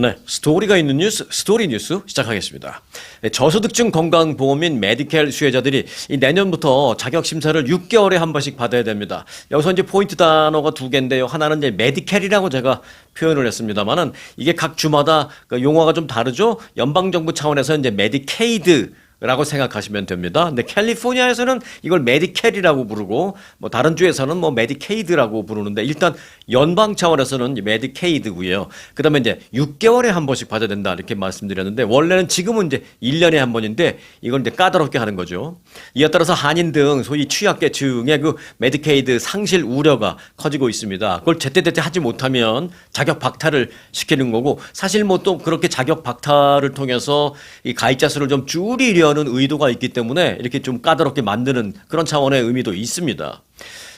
네, 스토리가 있는 뉴스, 스토리 뉴스 시작하겠습니다. 네, 저소득층 건강보험인 메디켈 수혜자들이 이 내년부터 자격심사를 6개월에 한 번씩 받아야 됩니다. 여기서 이제 포인트 단어가 두 개인데요. 하나는 이제 메디켈이라고 제가 표현을 했습니다만은 이게 각 주마다 그 용어가 좀 다르죠. 연방정부 차원에서 이제 메디케이드 라고 생각하시면 됩니다. 근데 캘리포니아에서는 이걸 메디켈이라고 부르고 뭐 다른 주에서는 뭐 메디케이드라고 부르는데 일단 연방 차원에서는 메디케이드고요. 그다음에 이제 6개월에 한 번씩 받아야 된다 이렇게 말씀드렸는데 원래는 지금은 이제 1년에 한 번인데 이걸 이제 까다롭게 하는 거죠. 이에 따라서 한인 등 소위 취약계층의 그 메디케이드 상실 우려가 커지고 있습니다. 그걸 제때제때 하지 못하면 자격 박탈을 시키는 거고 사실 뭐 또 그렇게 자격 박탈을 통해서 이 가입자 수를 좀 줄이려 는 의도가 있기 때문에 이렇게 좀 까다롭게 만드는 그런 차원의 의미도 있습니다.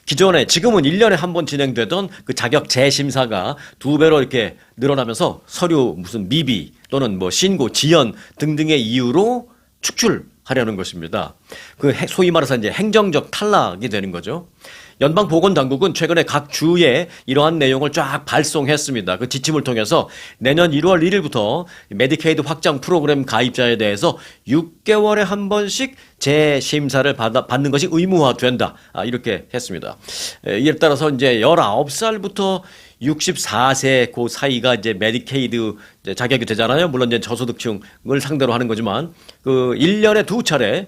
지금은 1년에 한 번 진행되던 그 자격 재심사가 2배로 이렇게 늘어나면서 서류 무슨 미비 또는 뭐 신고, 지연 등등의 이유로 축출하려는 것입니다. 그 소위 말해서 이제 행정적 탈락이 되는 거죠. 연방보건당국은 최근에 각 주에 이러한 내용을 쫙 발송했습니다. 그 지침을 통해서 내년 1월 1일부터 메디케이드 확장 프로그램 가입자에 대해서 6개월에 한 번씩 재심사를 받는 것이 의무화된다. 이렇게 했습니다. 이에 따라서 이제 19살부터 64세 그 사이가 이제 메디케이드 자격이 되잖아요. 물론 이제 저소득층을 상대로 하는 거지만 그 1년에 2차례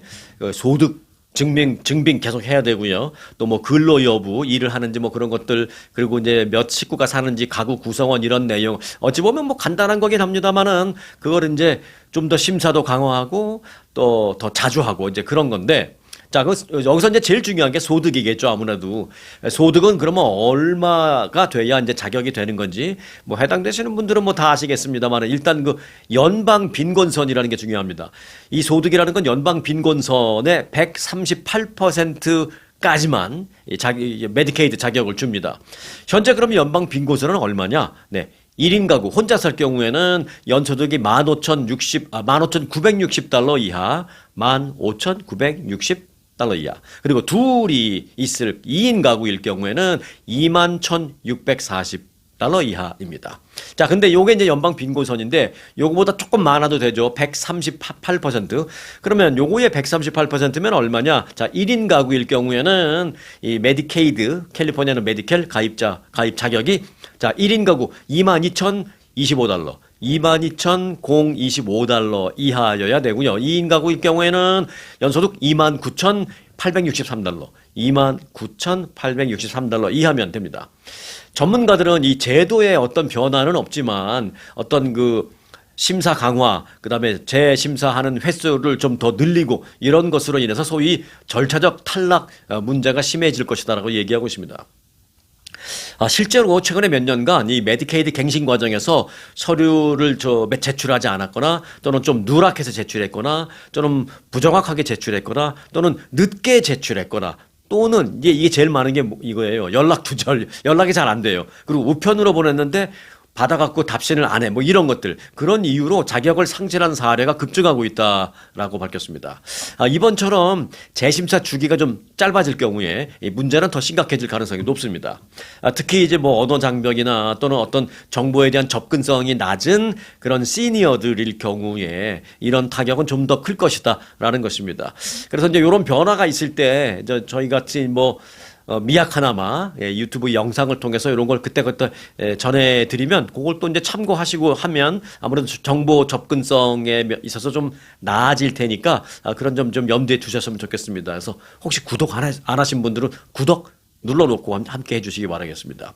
소득 증빙 계속 해야 되고요. 또 뭐 근로 여부, 일을 하는지 뭐 그런 것들, 그리고 이제 몇 식구가 사는지, 가구 구성원 이런 내용. 어찌 보면 뭐 간단한 거긴 합니다만은 그걸 이제 좀 더 심사도 강화하고 또 더 자주 하고 이제 그런 건데 자, 여기서 이제 제일 중요한 게 소득이겠죠, 아무래도. 소득은 그러면 얼마가 돼야 이제 자격이 되는 건지, 뭐 해당되시는 분들은 뭐 다 아시겠습니다만, 일단 그 연방 빈곤선이라는 게 중요합니다. 이 소득이라는 건 연방 빈곤선의 138%까지만 메디케이드 자격을 줍니다. 현재 그러면 연방 빈곤선은 얼마냐? 네. 1인 가구 혼자 살 경우에는 연소득이 15,960달러 이하, 15,960달러 이하. 그리고 둘이 있을 2인 가구일 경우에는 21,640달러 이하입니다. 자, 근데 요게 이제 연방 빈곤선인데 요거보다 조금 많아도 되죠. 138%. 그러면 요거의 138%면 얼마냐? 자, 1인 가구일 경우에는 이 메디케이드, 캘리포니아는 메디켈 가입 자격이 자, 1인 가구 22,025달러. 22,025달러 이하여야 되고요. 2인 가구일 경우에는 연소득 29,863달러. 29,863달러 이하면 됩니다. 전문가들은 이 제도에 어떤 변화는 없지만 어떤 그 심사 강화, 그다음에 재심사하는 횟수를 좀 더 늘리고 이런 것으로 인해서 소위 절차적 탈락 문제가 심해질 것이다라고 얘기하고 있습니다. 실제로 최근에 몇 년간 이 메디케이드 갱신 과정에서 서류를 제출하지 않았거나 또는 좀 누락해서 제출했거나 또는 부정확하게 제출했거나 또는 늦게 제출했거나 또는 이게 제일 많은 게 이거예요. 연락 두절, 연락이 잘 안 돼요. 그리고 우편으로 보냈는데 받아갖고 답신을 안 해. 뭐 이런 것들. 그런 이유로 자격을 상실한 사례가 급증하고 있다라고 밝혔습니다. 이번처럼 재심사 주기가 좀 짧아질 경우에 이 문제는 더 심각해질 가능성이 높습니다. 특히 이제 뭐 언어 장벽이나 또는 어떤 정보에 대한 접근성이 낮은 그런 시니어들일 경우에 이런 타격은 좀 더 클 것이다라는 것입니다. 그래서 이제 이런 변화가 있을 때 저희 같이 뭐 미약하나마 유튜브 영상을 통해서 이런 걸 그때그때 전해드리면 그걸 또 이제 참고하시고 하면 아무래도 정보 접근성에 있어서 좀 나아질 테니까 그런 점 좀 염두에 두셨으면 좋겠습니다. 그래서 혹시 구독 안 하신 분들은 구독 눌러놓고 함께 해주시기 바라겠습니다.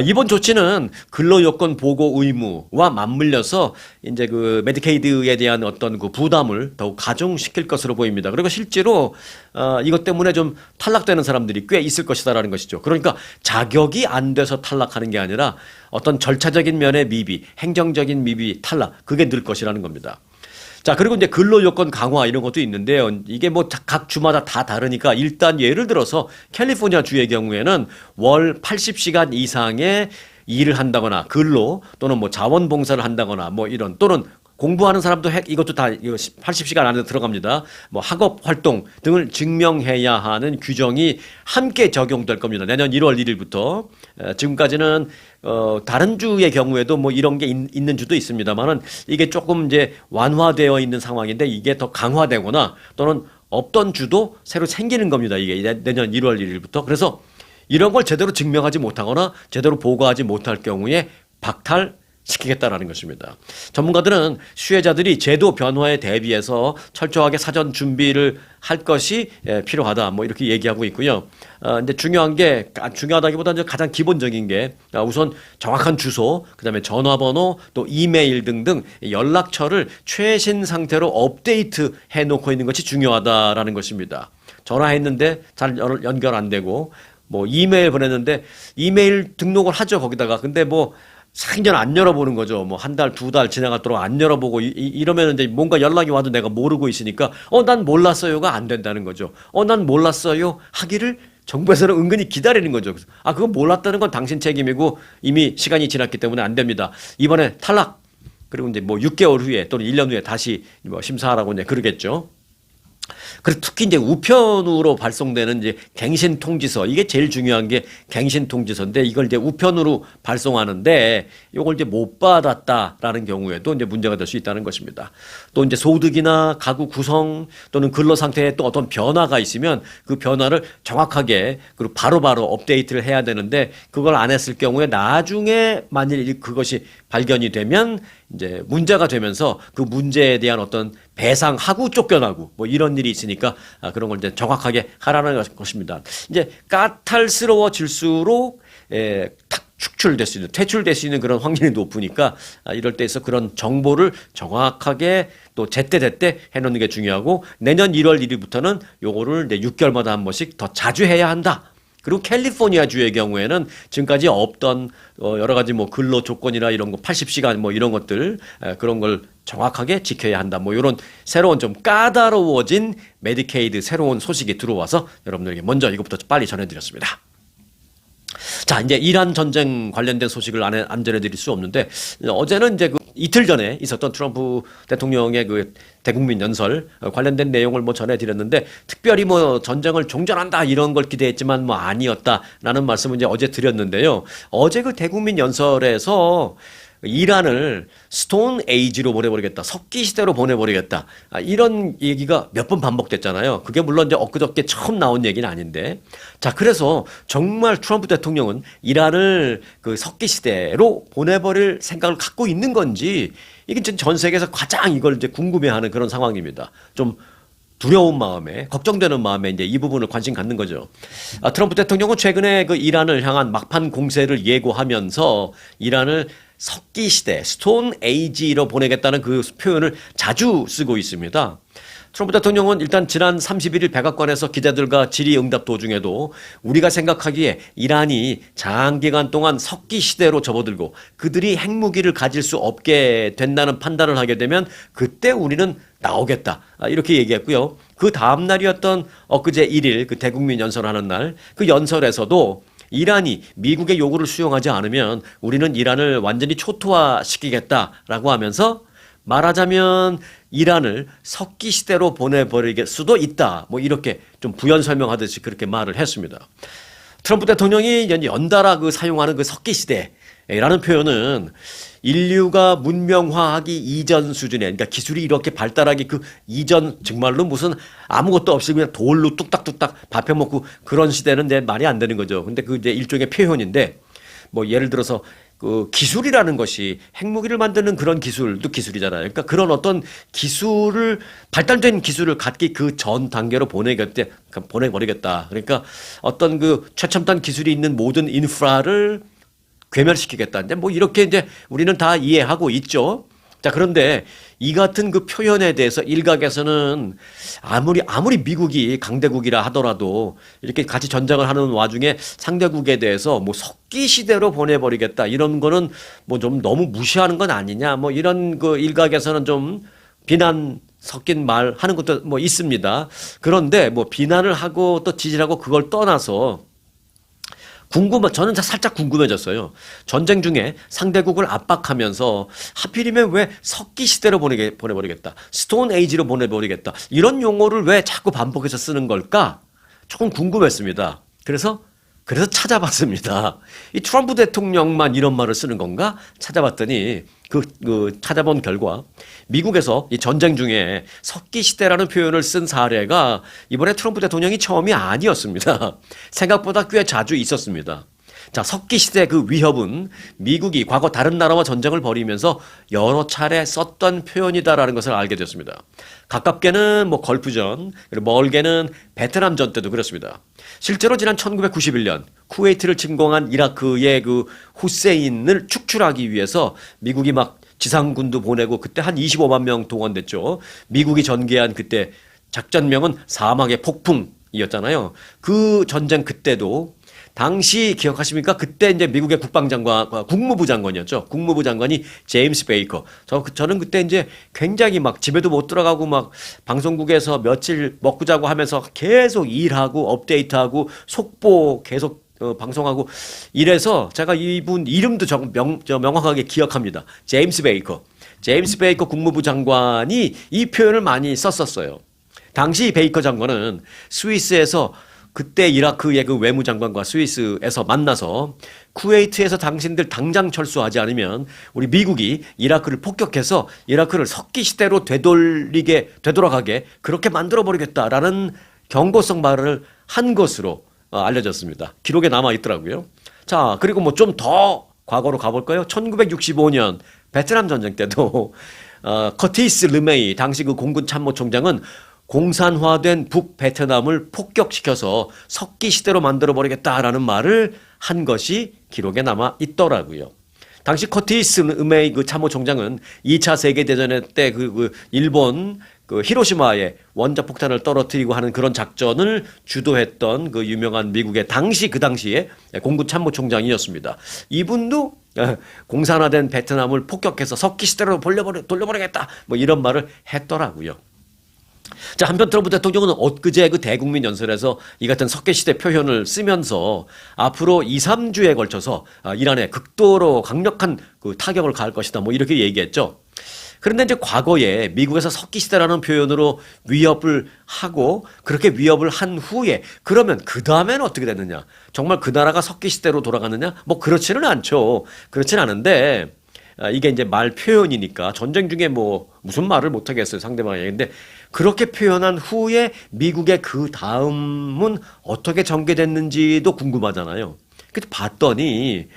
이번 조치는 근로요건 보고 의무와 맞물려서 이제 그 메디케이드에 대한 어떤 그 부담을 더욱 가중시킬 것으로 보입니다. 그리고 실제로 이것 때문에 좀 탈락되는 사람들이 꽤 있을 것이다라는 것이죠. 그러니까 자격이 안 돼서 탈락하는 게 아니라 어떤 절차적인 면의 미비, 행정적인 미비, 탈락 그게 늘 것이라는 겁니다. 자, 그리고 이제 근로요건 강화 이런 것도 있는데요. 이게 뭐 각 주마다 다 다르니까 일단 예를 들어서 캘리포니아 주의 경우에는 월 80시간 이상의 일을 한다거나 근로 또는 뭐 자원봉사를 한다거나 뭐 이런 또는 공부하는 사람도 이것도 다 이거 80시간 안에 들어갑니다. 뭐 학업 활동 등을 증명해야 하는 규정이 함께 적용될 겁니다. 내년 1월 1일부터. 지금까지는 다른 주의 경우에도 뭐 이런 게 있는 주도 있습니다만은 이게 조금 이제 완화되어 있는 상황인데 이게 더 강화되거나 또는 없던 주도 새로 생기는 겁니다. 이게 내년 1월 1일부터. 그래서 이런 걸 제대로 증명하지 못하거나 제대로 보고하지 못할 경우에 박탈시키겠다라는 것입니다. 전문가들은 수혜자들이 제도 변화에 대비해서 철저하게 사전 준비를 할 것이 필요하다. 뭐 이렇게 얘기하고 있고요. 근데 중요하다기보다는 가장 기본적인 게 우선 정확한 주소, 그다음에 전화번호, 또 이메일 등등 연락처를 최신 상태로 업데이트 해놓고 있는 것이 중요하다라는 것입니다. 전화했는데 잘 연결 안 되고 뭐 이메일 보냈는데 이메일 등록을 하죠 거기다가. 근데 뭐 상전 안 열어보는 거죠. 뭐 한 달, 두 달 지나가도록 안 열어보고 이러면 이제 뭔가 연락이 와도 내가 모르고 있으니까 난 몰랐어요가 안 된다는 거죠. 난 몰랐어요 하기를 정부에서는 은근히 기다리는 거죠. 그거 몰랐다는 건 당신 책임이고 이미 시간이 지났기 때문에 안 됩니다. 이번에 탈락. 그리고 이제 뭐 6개월 후에 또는 1년 후에 다시 뭐 심사하라고 이제 그러겠죠. 그리고 특히 이제 우편으로 발송되는 이제 갱신 통지서, 이게 제일 중요한 게 갱신 통지서인데 이걸 이제 우편으로 발송하는데 이걸 이제 못 받았다라는 경우에도 이제 문제가 될 수 있다는 것입니다. 또 이제 소득이나 가구 구성 또는 근로 상태에 또 어떤 변화가 있으면 그 변화를 정확하게 그리고 바로바로 업데이트를 해야 되는데 그걸 안 했을 경우에 나중에 만일 그것이 발견이 되면 이제 문제가 되면서 그 문제에 대한 어떤 배상하고 쫓겨나고 뭐 이런 일이 있으니까 그런 걸 이제 정확하게 하라는 것입니다. 이제 까탈스러워질수록 축출될 수 있는, 퇴출될 수 있는 그런 확률이 높으니까 이럴 때에서 그런 정보를 정확하게 또 제때제때 해놓는 게 중요하고 내년 1월 1일부터는 요거를 이제 6개월마다 한 번씩 더 자주 해야 한다. 그리고 캘리포니아 주의 경우에는 지금까지 없던 여러 가지 뭐 근로 조건이나 이런 거 80시간 뭐 이런 것들 그런 걸 정확하게 지켜야 한다. 뭐 이런 새로운 좀 까다로워진 메디케이드 새로운 소식이 들어와서 여러분들에게 먼저 이것부터 빨리 전해드렸습니다. 자, 이제 이란 전쟁 관련된 소식을 안 전해드릴 수 없는데 어제는 이제 이틀 전에 있었던 트럼프 대통령의 그 대국민 연설 관련된 내용을 뭐 전해드렸는데 특별히 뭐 전쟁을 종전한다 이런 걸 기대했지만 뭐 아니었다라는 말씀을 이제 어제 드렸는데요. 어제 그 대국민 연설에서 이란을 스톤 에이지로 보내버리겠다, 석기 시대로 보내버리겠다 이런 얘기가 몇 번 반복됐잖아요. 그게 물론 이제 엊그저께 처음 나온 얘기는 아닌데, 자 그래서 정말 트럼프 대통령은 이란을 그 석기 시대로 보내버릴 생각을 갖고 있는 건지 이게 전 세계에서 가장 이걸 이제 궁금해하는 그런 상황입니다. 좀 두려운 마음에, 걱정되는 마음에 이제 이 부분을 관심 갖는 거죠. 트럼프 대통령은 최근에 그 이란을 향한 막판 공세를 예고하면서 이란을 석기 시대, 스톤 에이지로 보내겠다는 그 표현을 자주 쓰고 있습니다. 트럼프 대통령은 일단 지난 31일 백악관에서 기자들과 질의응답 도중에도 우리가 생각하기에 이란이 장기간 동안 석기 시대로 접어들고 그들이 핵무기를 가질 수 없게 된다는 판단을 하게 되면 그때 우리는 나오겠다 이렇게 얘기했고요. 그 다음 날이었던 엊그제 1일 그 대국민 연설하는 날 그 연설에서도 이란이 미국의 요구를 수용하지 않으면 우리는 이란을 완전히 초토화시키겠다라고 하면서 말하자면 이란을 석기 시대로 보내버릴 수도 있다. 뭐 이렇게 좀 부연 설명하듯이 그렇게 말을 했습니다. 트럼프 대통령이 연달아 그 사용하는 그 석기 시대라는 표현은 인류가 문명화하기 이전 수준에, 그러니까 기술이 이렇게 발달하기 그 이전, 정말로 무슨 아무것도 없이 그냥 돌로 뚝딱뚝딱 밥 해먹고 그런 시대는 이제 말이 안 되는 거죠. 근데 그 이제 일종의 표현인데, 뭐 예를 들어서 그 기술이라는 것이 핵무기를 만드는 그런 기술도 기술이잖아요. 그러니까 그런 어떤 기술을, 발달된 기술을 갖기 그 전 단계로 보내버리겠다. 그러니까 어떤 그 최첨단 기술이 있는 모든 인프라를 괴멸시키겠다. 근데 뭐 이렇게 이제 우리는 다 이해하고 있죠. 자, 그런데 이 같은 그 표현에 대해서 일각에서는 아무리 미국이 강대국이라 하더라도 이렇게 같이 전쟁을 하는 와중에 상대국에 대해서 뭐 석기 시대로 보내버리겠다 이런 거는 뭐 좀 너무 무시하는 건 아니냐 뭐 이런 그 일각에서는 좀 비난 섞인 말 하는 것도 뭐 있습니다. 그런데 뭐 비난을 하고 또 지지하고 그걸 떠나서 저는 살짝 궁금해졌어요. 전쟁 중에 상대국을 압박하면서 하필이면 왜 석기 시대로 보내버리겠다. 스톤 에이지로 보내버리겠다. 이런 용어를 왜 자꾸 반복해서 쓰는 걸까? 조금 궁금했습니다. 그래서 찾아봤습니다. 이 트럼프 대통령만 이런 말을 쓰는 건가? 찾아봤더니 찾아본 결과 미국에서 이 전쟁 중에 석기 시대라는 표현을 쓴 사례가 이번에 트럼프 대통령이 처음이 아니었습니다. 생각보다 꽤 자주 있었습니다. 자, 석기 시대 그 위협은 미국이 과거 다른 나라와 전쟁을 벌이면서 여러 차례 썼던 표현이다라는 것을 알게 되었습니다. 가깝게는 걸프전, 그리고 멀게는 베트남전 때도 그렇습니다. 실제로 지난 1991년 쿠웨이트를 침공한 이라크의 그 후세인을 축출하기 위해서 미국이 막 지상군도 보내고 그때 한 25만 명 동원됐죠. 미국이 전개한 그때 작전명은 사막의 폭풍이었잖아요. 그 전쟁 그때도 당시 기억하십니까? 그때 이제 미국의 국무부 장관이었죠. 국무부 장관이 제임스 베이커. 저는 그때 이제 굉장히 막 집에도 못 들어가고 막 방송국에서 며칠 먹고 자고 하면서 계속 일하고 업데이트하고 속보 계속 방송하고 이래서 제가 이분 이름도 명확하게 기억합니다. 제임스 베이커. 제임스 베이커 국무부 장관이 이 표현을 많이 썼었어요. 당시 베이커 장관은 스위스에서 그때 이라크의 그 외무장관과 스위스에서 만나서 쿠웨이트에서 당신들 당장 철수하지 않으면 우리 미국이 이라크를 폭격해서 이라크를 석기 시대로 되돌아가게 그렇게 만들어버리겠다라는 경고성 말을 한 것으로 알려졌습니다. 기록에 남아 있더라고요. 자, 그리고 좀 더 과거로 가볼까요? 1965년 베트남 전쟁 때도 커티스 르메이 당시 그 공군 참모총장은 공산화된 북베트남을 폭격시켜서 석기 시대로 만들어버리겠다라는 말을 한 것이 기록에 남아 있더라고요. 당시 커티스 르메이 그 참모총장은 2차 세계대전 때 일본 히로시마에 원자폭탄을 떨어뜨리고 하는 그런 작전을 주도했던 그 유명한 미국의 그 당시에 공군 참모총장이었습니다. 이분도 공산화된 베트남을 폭격해서 석기 시대로 돌려버리겠다 이런 말을 했더라고요. 자, 한편 트럼프 대통령은 엊그제 그 대국민 연설에서 이 같은 석기시대 표현을 쓰면서 앞으로 2, 3주에 걸쳐서 이란에 극도로 강력한 그 타격을 가할 것이다 이렇게 얘기했죠. 그런데 이제 과거에 미국에서 석기시대라는 표현으로 위협을 하고 그렇게 위협을 한 후에 그러면 그 다음에는 어떻게 됐느냐? 정말 그 나라가 석기시대로 돌아가느냐? 그렇지는 않죠. 그렇지는 않은데 이게 이제 말 표현이니까 전쟁 중에 무슨 말을 못 하겠어요, 상대방에게. 근데 그렇게 표현한 후에 미국의 그 다음은 어떻게 전개됐는지도 궁금하잖아요. 그래서 봤더니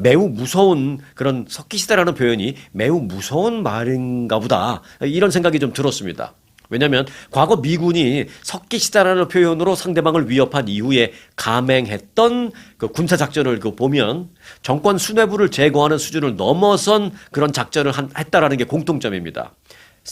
매우 무서운 그런 석기시대라는 표현이 매우 무서운 말인가 보다 이런 생각이 좀 들었습니다. 왜냐하면 과거 미군이 석기시대라는 표현으로 상대방을 위협한 이후에 감행했던 그 군사작전을 보면 정권 수뇌부를 제거하는 수준을 넘어선 그런 작전을 했다라는 게 공통점입니다.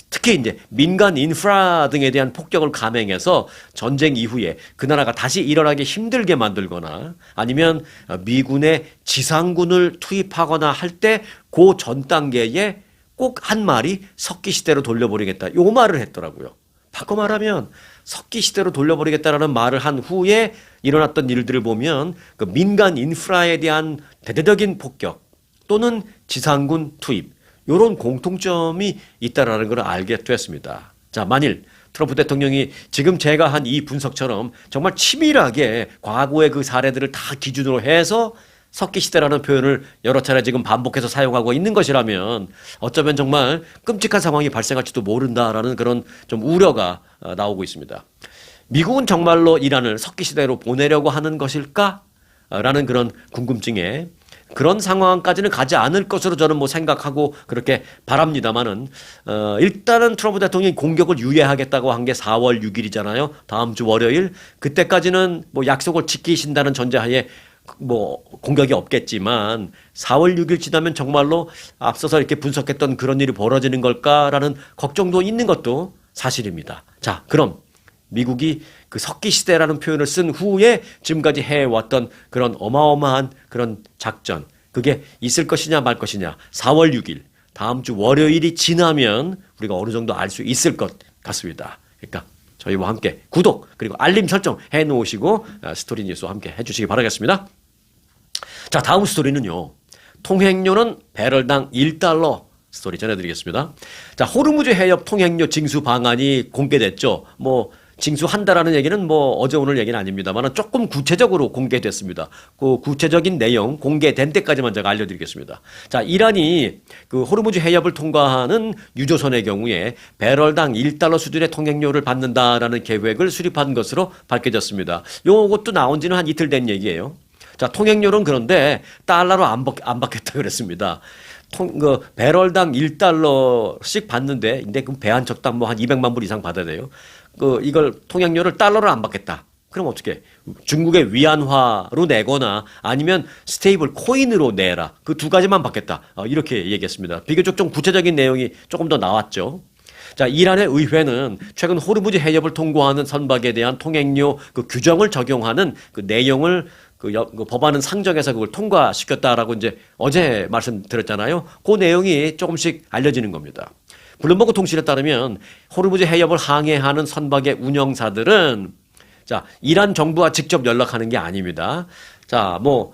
특히 이제 민간 인프라 등에 대한 폭격을 감행해서 전쟁 이후에 그 나라가 다시 일어나기 힘들게 만들거나 아니면 미군의 지상군을 투입하거나 할 때 그 전 단계에 꼭 한 말이 석기시대로 돌려버리겠다. 요 말을 했더라고요. 바꿔 말하면 석기시대로 돌려버리겠다라는 말을 한 후에 일어났던 일들을 보면 그 민간 인프라에 대한 대대적인 폭격 또는 지상군 투입 요런 공통점이 있다라는 걸 알게 됐습니다. 자, 만일 트럼프 대통령이 지금 제가 한 이 분석처럼 정말 치밀하게 과거의 그 사례들을 다 기준으로 해서 석기시대라는 표현을 여러 차례 지금 반복해서 사용하고 있는 것이라면 어쩌면 정말 끔찍한 상황이 발생할지도 모른다라는 그런 좀 우려가 나오고 있습니다. 미국은 정말로 이란을 석기시대로 보내려고 하는 것일까? 라는 그런 궁금증에 그런 상황까지는 가지 않을 것으로 저는 생각하고 그렇게 바랍니다만은 일단은 트럼프 대통령이 공격을 유예하겠다고 한 게 4월 6일이잖아요. 다음 주 월요일. 그때까지는 약속을 지키신다는 전제하에 공격이 없겠지만 4월 6일 지나면 정말로 앞서서 이렇게 분석했던 그런 일이 벌어지는 걸까라는 걱정도 있는 것도 사실입니다. 자, 그럼 미국이 그 석기시대라는 표현을 쓴 후에 지금까지 해왔던 그런 어마어마한 그런 작전 그게 있을 것이냐 말 것이냐 4월 6일 다음 주 월요일이 지나면 우리가 어느 정도 알 수 있을 것 같습니다. 그러니까 저희와 함께 구독 그리고 알림 설정 해놓으시고 스토리 뉴스와 함께 해주시기 바라겠습니다. 자, 다음 스토리는요. 통행료는 배럴당 1달러 스토리 전해드리겠습니다. 자, 호르무즈 해협 통행료 징수 방안이 공개됐죠. 뭐 징수한다라는 얘기는 뭐 어제 오늘 얘기는 아닙니다만 조금 구체적으로 공개됐습니다. 그 구체적인 내용 공개된 때까지만 제가 알려드리겠습니다. 자, 이란이 그 호르무즈 해협을 통과하는 유조선의 경우에 배럴당 1달러 수준의 통행료를 받는다라는 계획을 수립한 것으로 밝혀졌습니다. 요것도 나온 지는 한 이틀 된 얘기예요. 자, 통행료는 그런데 달러로 안 받겠다 그랬습니다. 배럴당 1달러씩 받는데, 근데 그럼 배 한 척당 뭐 한 200만 불 이상 받아야 돼요. 이걸 통행료를 달러로 안 받겠다. 그럼 어떻게? 중국의 위안화로 내거나 아니면 스테이블 코인으로 내라. 그 두 가지만 받겠다. 이렇게 얘기했습니다. 비교적 좀 구체적인 내용이 조금 더 나왔죠. 자, 이란의 의회는 최근 호르무즈 해협을 통과하는 선박에 대한 통행료 그 규정을 적용하는 그 내용을 그 법안은 상정해서 그걸 통과시켰다라고 이제 어제 말씀드렸잖아요. 그 내용이 조금씩 알려지는 겁니다. 블룸버그 통신에 따르면 호르무즈 해협을 항해하는 선박의 운영사들은 자, 이란 정부와 직접 연락하는 게 아닙니다. 자, 뭐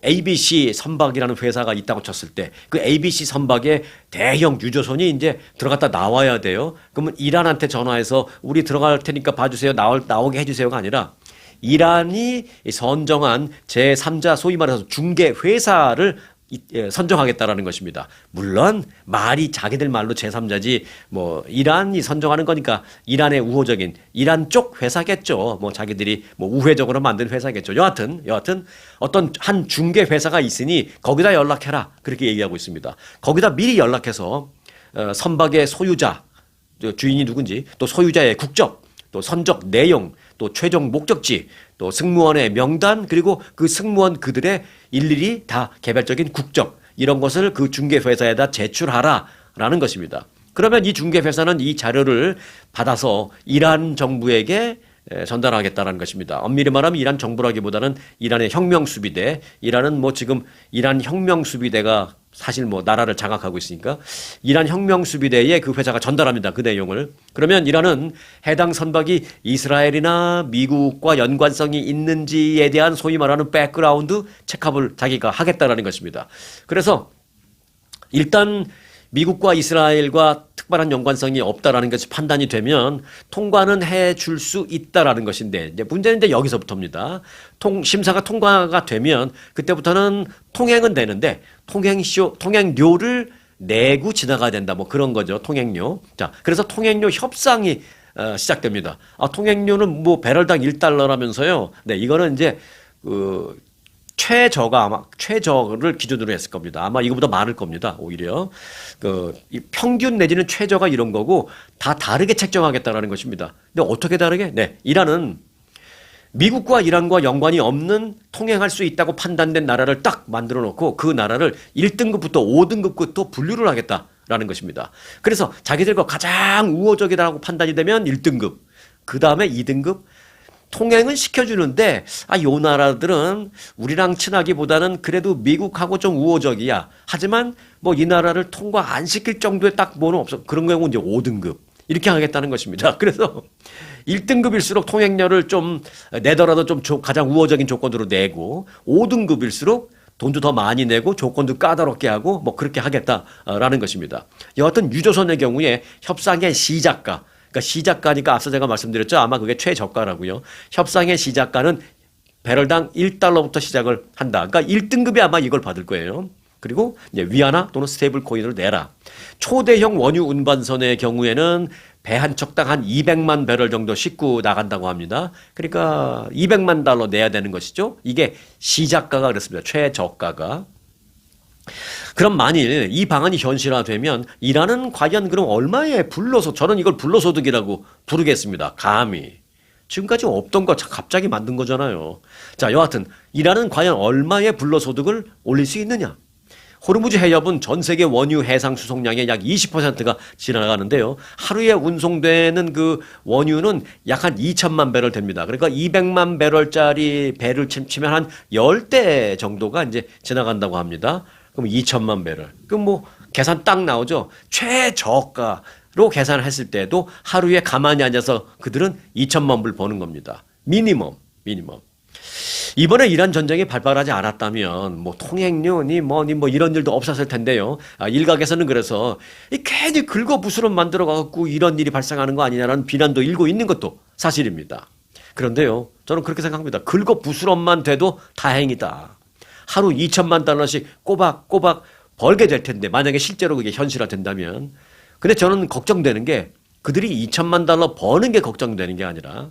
ABC 선박이라는 회사가 있다고 쳤을 때 그 ABC 선박에 대형 유조선이 이제 들어갔다 나와야 돼요. 그러면 이란한테 전화해서 우리 들어갈 테니까 봐주세요. 나오게 해주세요가 아니라 이란이 선정한 제3자 소위 말해서 중개 회사를 선정하겠다라는 것입니다. 물론 말이 자기들 말로 제3자지 뭐 이란이 선정하는 거니까 이란의 우호적인 이란 쪽 회사겠죠. 뭐 자기들이 뭐 우회적으로 만든 회사겠죠. 여하튼 어떤 한 중개 회사가 있으니 거기다 연락해라. 그렇게 얘기하고 있습니다. 거기다 미리 연락해서 선박의 소유자, 주인이 누군지, 또 소유자의 국적, 또 선적 내용, 또 최종 목적지, 또 승무원의 명단, 그리고 그 승무원 그들의 일일이 다 개별적인 국적, 이런 것을 그 중개회사에다 제출하라라는 것입니다. 그러면 이 중개회사는 이 자료를 받아서 이란 정부에게 전달하겠다라는 것입니다. 엄밀히 말하면 이란 정부라기보다는 이란의 혁명수비대, 이란은 뭐 지금 이란 혁명수비대가 사실 뭐 나라를 장악하고 있으니까 이란 혁명수비대에 그 회사가 전달합니다. 그 내용을. 그러면 이란은 해당 선박이 이스라엘이나 미국과 연관성이 있는지에 대한 소위 말하는 백그라운드 체크업을 자기가 하겠다라는 것입니다. 그래서 일단 미국과 이스라엘과 특별한 연관성이 없다라는 것이 판단이 되면 통과는 해줄 수 있다라는 것인데 이제 문제는 이제 여기서부터입니다. 심사가 통과가 되면 그때부터는 통행은 되는데 통행료를 내고 지나가야 된다. 뭐 그런 거죠. 통행료. 자, 그래서 통행료 협상이 시작됩니다. 통행료는 뭐 배럴당 1달러라면서요. 네, 이거는 이제 최저를 기준으로 했을 겁니다. 아마 이거보다 많을 겁니다. 오히려 이 평균 내지는 최저가 이런 거고 다 다르게 책정하겠다라는 것입니다. 근데 어떻게 다르게? 네, 이란은 미국과 이란과 연관이 없는 통행할 수 있다고 판단된 나라를 딱 만들어 놓고 그 나라를 1등급부터 5등급부터 분류를 하겠다라는 것입니다. 그래서 자기들과 가장 우호적이라고 판단이 되면 1등급, 그 다음에 2등급, 통행은 시켜주는데 요 나라들은 우리랑 친하기보다는 그래도 미국하고 좀 우호적이야. 하지만 뭐 이 나라를 통과 안 시킬 정도의 딱 뭐는 없어. 그런 경우는 이제 5등급 이렇게 하겠다는 것입니다. 그래서 1등급일수록 통행료를 좀 내더라도 좀 가장 우호적인 조건으로 내고 5등급일수록 돈도 더 많이 내고 조건도 까다롭게 하고 뭐 그렇게 하겠다라는 것입니다. 여하튼 유조선의 경우에 협상의 시작가, 그러니까 시작가니까 앞서 제가 말씀드렸죠. 아마 그게 최저가라고요. 협상의 시작가는 배럴당 1달러부터 시작을 한다. 그러니까 1등급이 아마 이걸 받을 거예요. 그리고 이제 위안화 또는 스테이블 코인을 내라. 초대형 원유 운반선의 경우에는 배 한 척당 한 200만 배럴 정도 싣고 나간다고 합니다. 그러니까 200만 달러 내야 되는 것이죠. 이게 시작가가 그렇습니다. 최저가가. 그럼 만일 이 방안이 현실화되면 이란은 과연 그럼 얼마에 저는 이걸 불로소득이라고 부르겠습니다. 감히. 지금까지 없던 거 갑자기 만든 거잖아요. 자, 여하튼 이란은 과연 얼마의 불로소득을 올릴 수 있느냐? 호르무즈 해협은 전 세계 원유 해상 수송량의 약 20%가 지나가는데요. 하루에 운송되는 그 원유는 약 한 2천만 배럴 됩니다. 그러니까 200만 배럴짜리 배를 치면 한 10대 정도가 이제 지나간다고 합니다. 그럼 2천만 배럴. 그럼 뭐 계산 딱 나오죠. 최저가로 계산을 했을 때도 하루에 가만히 앉아서 그들은 2천만 불 버는 겁니다. 미니멈. 이번에 이란 전쟁이 발발하지 않았다면 뭐 통행료니 뭐니 뭐 이런 일도 없었을 텐데요. 일각에서는 그래서 이 괜히 긁어부스럼 만들어 갖고 이런 일이 발생하는 거 아니냐라는 비난도 일고 있는 것도 사실입니다. 그런데요, 저는 그렇게 생각합니다. 긁어부스럼만 돼도 다행이다. 하루 2천만 달러씩 꼬박꼬박 벌게 될 텐데 만약에 실제로 그게 현실화된다면. 근데 저는 걱정되는 게 그들이 2천만 달러 버는 게 걱정되는 게 아니라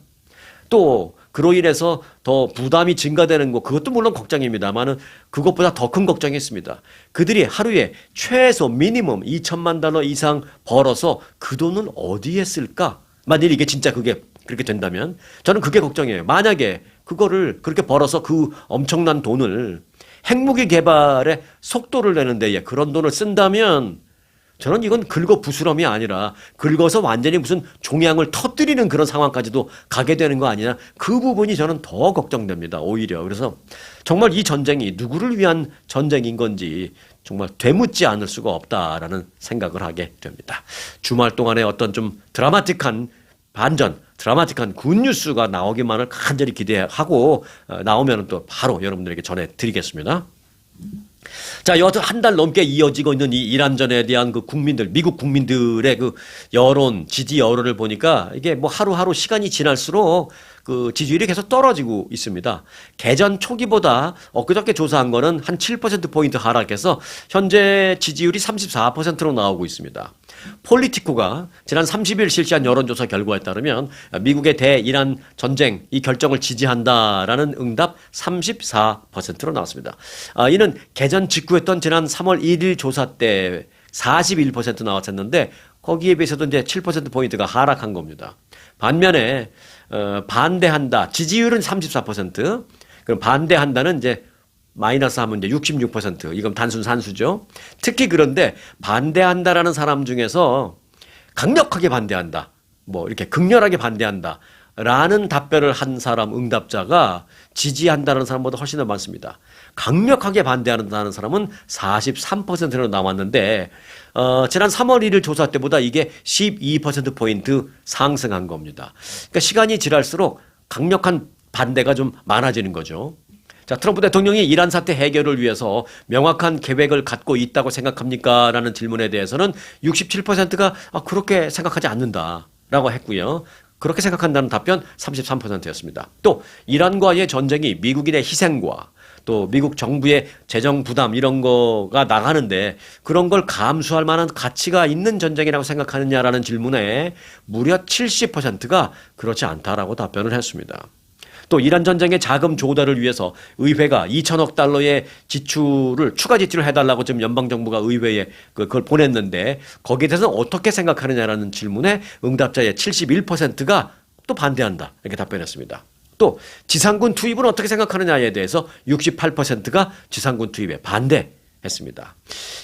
또 그로 인해서 더 부담이 증가되는 거, 그것도 물론 걱정입니다만은 그것보다 더 큰 걱정이 있습니다. 그들이 하루에 최소 미니멈 2천만 달러 이상 벌어서 그 돈은 어디에 쓸까? 만일 이게 진짜 그게 그렇게 된다면 저는 그게 걱정이에요. 만약에 그거를 그렇게 벌어서 그 엄청난 돈을 핵무기 개발에 속도를 내는 데에 그런 돈을 쓴다면 저는 이건 긁어 부스럼이 아니라 긁어서 완전히 무슨 종양을 터뜨리는 그런 상황까지도 가게 되는 거 아니냐. 그 부분이 저는 더 걱정됩니다. 오히려. 그래서 정말 이 전쟁이 누구를 위한 전쟁인 건지 정말 되묻지 않을 수가 없다라는 생각을 하게 됩니다. 주말 동안에 어떤 좀 드라마틱한 반전, 드라마틱한 굿뉴스가 나오기만을 간절히 기대하고 나오면 또 바로 여러분들에게 전해드리겠습니다. 자, 여하튼 한 달 넘게 이어지고 있는 이 이란전에 대한 그 국민들, 미국 국민들의 그 여론, 지지 여론을 보니까 이게 뭐 하루하루 시간이 지날수록 그 지지율이 계속 떨어지고 있습니다. 개전 초기보다 엊그저께 조사한 거는 한 7%포인트 하락해서 현재 지지율이 34%로 나오고 있습니다. 폴리티코가 지난 30일 실시한 여론조사 결과에 따르면 미국의 대이란 전쟁 이 결정을 지지한다라는 응답 34%로 나왔습니다. 이는 개전 직후였던 지난 3월 1일 조사 때 41% 나왔었는데 거기에 비해서도 이제 7%포인트가 하락한 겁니다. 반면에 반대한다 지지율은 34%, 그럼 반대한다는 이제 마이너스 하면 이제 66%. 이건 단순 산수죠. 특히 그런데 반대한다라는 사람 중에서 강력하게 반대한다, 뭐 이렇게 극렬하게 반대한다 라는 답변을 한 사람 응답자가 지지한다는 사람보다 훨씬 더 많습니다. 강력하게 반대한다는 사람은 43%로 나왔는데 지난 3월 1일 조사 때보다 이게 12%포인트 상승한 겁니다. 그러니까 시간이 지날수록 강력한 반대가 좀 많아지는 거죠. 자, 트럼프 대통령이 이란 사태 해결을 위해서 명확한 계획을 갖고 있다고 생각합니까? 라는 질문에 대해서는 67%가 그렇게 생각하지 않는다라고 했고요. 그렇게 생각한다는 답변 33%였습니다. 또 이란과의 전쟁이 미국인의 희생과 또 미국 정부의 재정 부담 이런 거가 나가는데 그런 걸 감수할 만한 가치가 있는 전쟁이라고 생각하느냐라는 질문에 무려 70%가 그렇지 않다라고 답변을 했습니다. 또 이란 전쟁의 자금 조달을 위해서 의회가 2천억 달러의 지출을 추가 지출을 해달라고 지금 연방 정부가 의회에 그걸 보냈는데 거기에 대해서 어떻게 생각하느냐라는 질문에 응답자의 71%가 또 반대한다 이렇게 답변했습니다. 또 지상군 투입은 어떻게 생각하느냐에 대해서 68%가 지상군 투입에 반대했습니다.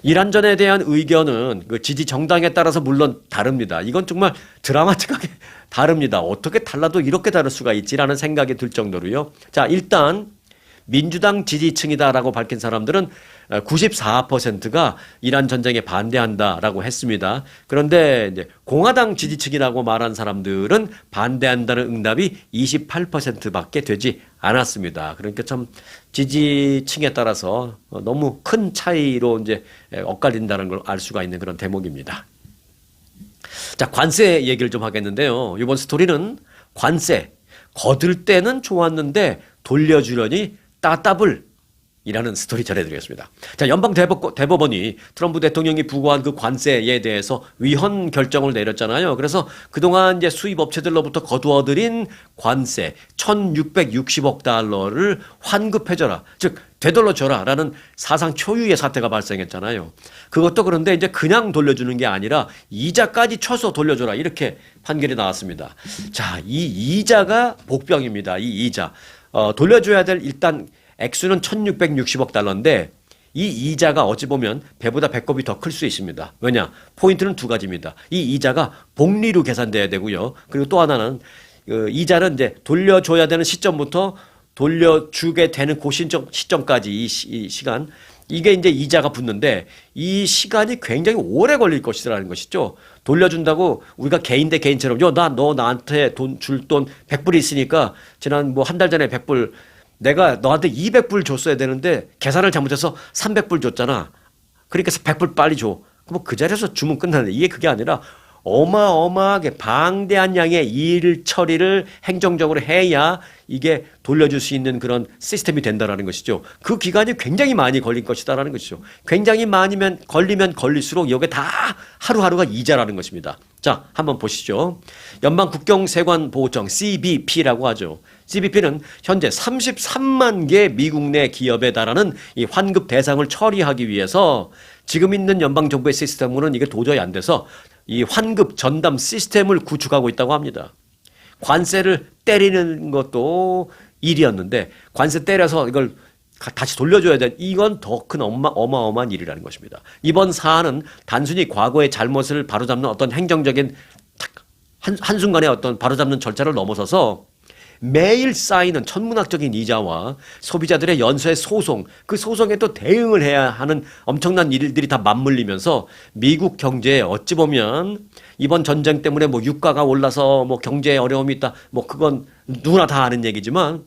이란전에 대한 의견은 그 지지 정당에 따라서 물론 다릅니다. 이건 정말 드라마틱하게 다릅니다. 어떻게 달라도 이렇게 다를 수가 있지라는 생각이 들 정도로요. 자, 일단 민주당 지지층이다라고 밝힌 사람들은 94%가 이란 전쟁에 반대한다라고 했습니다. 그런데 이제 공화당 지지층이라고 말한 사람들은 반대한다는 응답이 28%밖에 되지 않았습니다. 그러니까 참 지지층에 따라서 너무 큰 차이로 이제 엇갈린다는 걸 알 수가 있는 그런 대목입니다. 자, 관세 얘기를 좀 하겠는데요. 이번 스토리는 관세 거둘 때는 좋았는데 돌려주려니 따따블 이라는 스토리 전해드리겠습니다. 자, 연방 대법원이 트럼프 대통령이 부과한 그 관세에 대해서 위헌 결정을 내렸잖아요. 그래서 그동안 이제 수입 업체들로부터 거두어들인 관세 1,660억 달러를 환급해줘라. 즉, 되돌려줘라. 라는 사상 초유의 사태가 발생했잖아요. 그것도 그런데 이제 그냥 돌려주는 게 아니라 이자까지 쳐서 돌려줘라. 이렇게 판결이 나왔습니다. 자, 이 이자가 복병입니다. 이 이자. 돌려줘야 될 일단 액수는 1,660억 달러인데 이 이자가 어찌 보면 배보다 배꼽이 더 클 수 있습니다. 왜냐? 포인트는 두 가지입니다. 이 이자가 복리로 계산돼야 되고요. 그리고 또 하나는 이자는 이제 돌려줘야 되는 시점부터 돌려주게 되는 그 시점까지 이 시간 이게 이제 이자가 붙는데 이 시간이 굉장히 오래 걸릴 것이라는 것이죠. 돌려준다고 우리가 개인 대 개인처럼 너 나한테 줄 돈 100불 있으니까 지난 뭐 한 달 전에 100불 내가 너한테 200불 줬어야 되는데 계산을 잘못해서 300불 줬잖아. 그러니까 100불 빨리 줘. 그럼 그 자리에서 주문 끝나는데 이게 그게 아니라 어마어마하게 방대한 양의 일 처리를 행정적으로 해야 이게 돌려줄 수 있는 그런 시스템이 된다라는 것이죠. 그 기간이 굉장히 많이 걸릴 것이다라는 것이죠. 굉장히 많이면 걸리면 걸릴수록 이게 다 하루하루가 이자라는 것입니다. 자, 한번 보시죠. 연방국경세관보호청 CBP라고 하죠. CBP는 현재 33만 개 미국 내 기업에 달하는 이 환급 대상을 처리하기 위해서 지금 있는 연방정부의 시스템으로는 이게 도저히 안 돼서 이 환급 전담 시스템을 구축하고 있다고 합니다. 관세를 때리는 것도 일이었는데 관세 때려서 이걸 다시 돌려줘야 돼. 이건 더 큰 어마어마한 일이라는 것입니다. 이번 사안은 단순히 과거의 잘못을 바로잡는 어떤 행정적인 한순간의 어떤 바로잡는 절차를 넘어서서 매일 쌓이는 천문학적인 이자와 소비자들의 연쇄 소송, 그 소송에 또 대응을 해야 하는 엄청난 일들이 다 맞물리면서 미국 경제에 어찌 보면 이번 전쟁 때문에 뭐 유가가 올라서 뭐 경제에 어려움이 있다, 뭐 그건 누구나 다 아는 얘기지만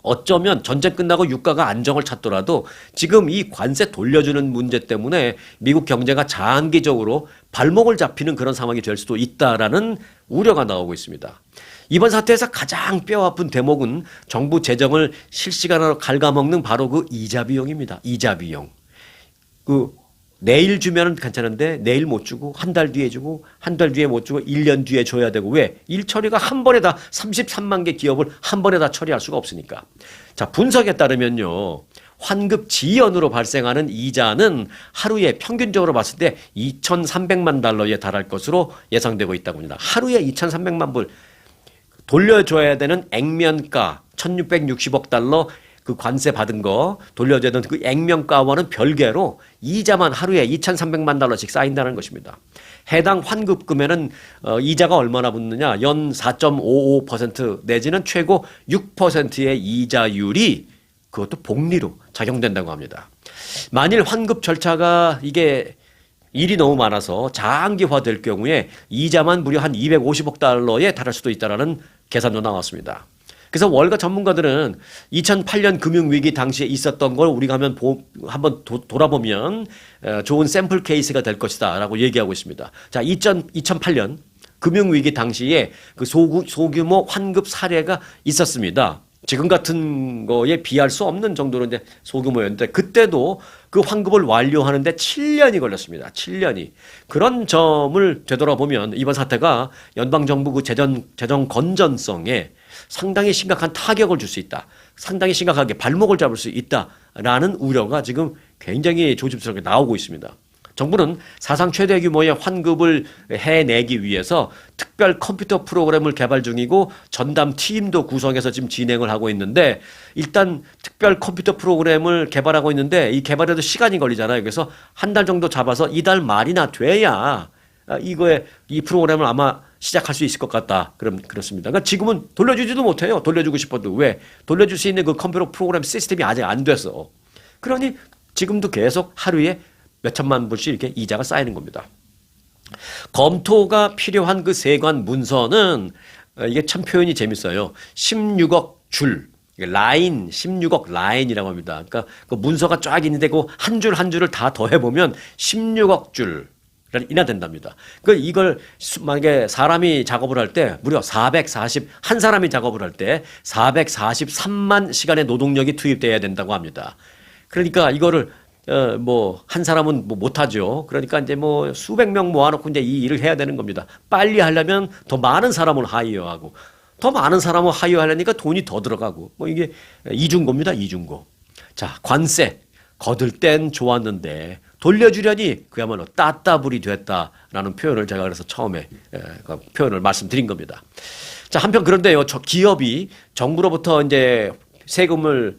어쩌면 전쟁 끝나고 유가가 안정을 찾더라도 지금 이 관세 돌려주는 문제 때문에 미국 경제가 장기적으로 발목을 잡히는 그런 상황이 될 수도 있다라는 우려가 나오고 있습니다. 이번 사태에서 가장 뼈아픈 대목은 정부 재정을 실시간으로 갉아먹는 바로 그 이자 비용입니다. 이자 비용. 내일 주면은 괜찮은데 내일 못 주고 한 달 뒤에 주고 한 달 뒤에 못 주고 1년 뒤에 줘야 되고 왜? 일 처리가 한 번에 다 33만 개 기업을 한 번에 다 처리할 수가 없으니까. 자, 분석에 따르면요. 환급 지연으로 발생하는 이자는 하루에 평균적으로 봤을 때 2,300만 달러에 달할 것으로 예상되고 있다고 합니다. 하루에 2,300만 불 돌려줘야 되는 액면가 1,660억 달러 그 관세 받은 거 돌려줘야 되는 그 액면가와는 별개로 이자만 하루에 2,300만 달러씩 쌓인다는 것입니다. 해당 환급금에는 이자가 얼마나 붙느냐? 연 4.55% 내지는 최고 6%의 이자율이 그것도 복리로 작용된다고 합니다. 만일 환급 절차가 이게 일이 너무 많아서 장기화될 경우에 이자만 무려 한 250억 달러에 달할 수도 있다는 계산도 나왔습니다. 그래서 월가 전문가들은 2008년 금융위기 당시에 있었던 걸 우리가 한번 돌아보면 좋은 샘플 케이스가 될 것이다 라고 얘기하고 있습니다. 자, 2008년 금융위기 당시에 그 소규모 환급 사례가 있었습니다. 지금 같은 거에 비할 수 없는 정도로 이제 소규모였는데 그때도 그 환급을 완료하는데 7년이 걸렸습니다. 7년이. 그런 점을 되돌아보면 이번 사태가 연방정부 그 재정 건전성에 상당히 심각한 타격을 줄 수 있다. 상당히 심각하게 발목을 잡을 수 있다라는 우려가 지금 굉장히 조심스럽게 나오고 있습니다. 정부는 사상 최대 규모의 환급을 해내기 위해서 특별 컴퓨터 프로그램을 개발 중이고 전담 팀도 구성해서 지금 진행을 하고 있는데 일단 특별 컴퓨터 프로그램을 개발하고 있는데 이 개발에도 시간이 걸리잖아요. 그래서 한 달 정도 잡아서 이달 말이나 돼야 이 프로그램을 아마 시작할 수 있을 것 같다. 그렇습니다. 그러니까 지금은 돌려주지도 못해요. 돌려주고 싶어도. 왜? 돌려줄 수 있는 그 컴퓨터 프로그램 시스템이 아직 안 돼서. 그러니 지금도 계속 하루에 몇 천만 불씩 이렇게 이자가 쌓이는 겁니다. 검토가 필요한 그 세관 문서는 이게 참 표현이 재밌어요. 16억 줄. 라인, 16억 라인이라고 합니다. 그러니까 그 문서가 쫙 있는데 그 한 줄 한 줄을 다 더해보면 16억 줄. 이나 된답니다. 이걸 만약에 사람이 작업을 할 때 무려 한 사람이 작업을 할 때 443만 시간의 노동력이 투입돼야 된다고 합니다. 그러니까 이거를 한 사람은 못하죠. 그러니까 이제 수백 명 모아놓고 이제 이 일을 해야 되는 겁니다. 빨리 하려면 더 많은 사람을 하이어하고 더 많은 사람을 하이어하려니까 돈이 더 들어가고 이게 이중고입니다. 이중고. 자, 관세 거들 땐 좋았는데 돌려주려니 그야말로 따따블이 됐다라는 표현을 제가 그래서 처음에 그 표현을 말씀드린 겁니다. 자, 한편 그런데요, 기업이 정부로부터 이제 세금을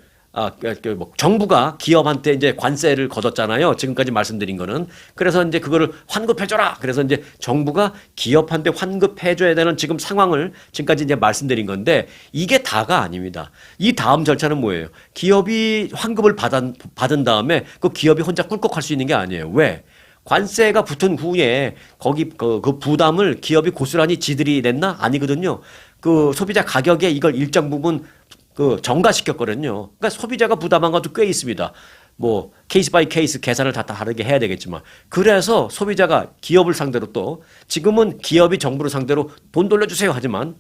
정부가 기업한테 이제 관세를 걷었잖아요. 지금까지 말씀드린 거는. 그래서 이제 그거를 환급해줘라. 그래서 이제 정부가 기업한테 환급해줘야 되는 지금 상황을 지금까지 이제 말씀드린 건데 이게 다가 아닙니다. 이 다음 절차는 뭐예요? 기업이 환급을 받은 다음에 그 기업이 혼자 꿀꺽할 수 있는 게 아니에요. 왜? 관세가 붙은 후에 거기 그 부담을 기업이 고스란히 지들이 냈나? 아니거든요. 그 소비자 가격에 이걸 일정 부분 그 정가시켰거든요. 그러니까 소비자가 부담한 것도 꽤 있습니다. 뭐 케이스 바이 케이스 계산을 다 다르게 해야 되겠지만 그래서 소비자가 기업을 상대로 또 지금은 기업이 정부를 상대로 돈 돌려주세요 하지만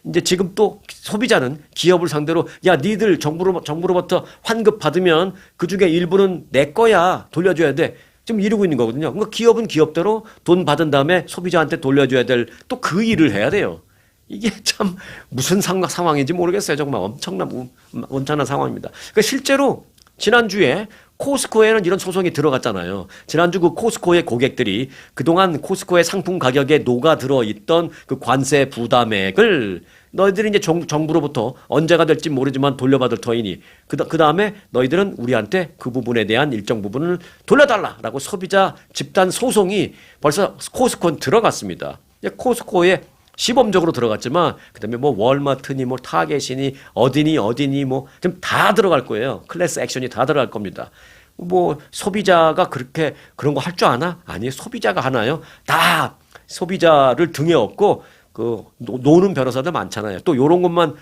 이제 지금 또 소비자는 기업을 상대로 야 니들 정부로부터 환급 받으면 그중에 일부는 내 거야 돌려줘야 돼. 지금 이러고 있는 거거든요. 그러니까 기업은 기업대로 돈 받은 다음에 소비자한테 돌려줘야 될 또 그 일을 해야 돼요. 이게 참 무슨 상황인지 모르겠어요. 정말 엄청난 상황입니다. 그러니까 실제로 지난주에 코스코에는 이런 소송이 들어갔잖아요. 지난주 그 코스코의 고객들이 그동안 코스코의 상품 가격에 녹아들어 있던 그 관세 부담액을 너희들이 이제 정부로부터 언제가 될지 모르지만 돌려받을 터이니 그 다음에 너희들은 우리한테 그 부분에 대한 일정 부분을 돌려달라라고 소비자 집단 소송이 벌써 코스코는 들어갔습니다. 코스코에 시범적으로 들어갔지만 그다음에 뭐 월마트니 뭐 타겟이니 어디니 뭐 좀 다 들어갈 거예요. 클래스 액션이 다 들어갈 겁니다. 뭐 소비자가 그렇게 그런 거 할 줄 아나? 아니 소비자가 하나요? 다 소비자를 등에 업고 그 노는 변호사들 많잖아요. 또 요런 것만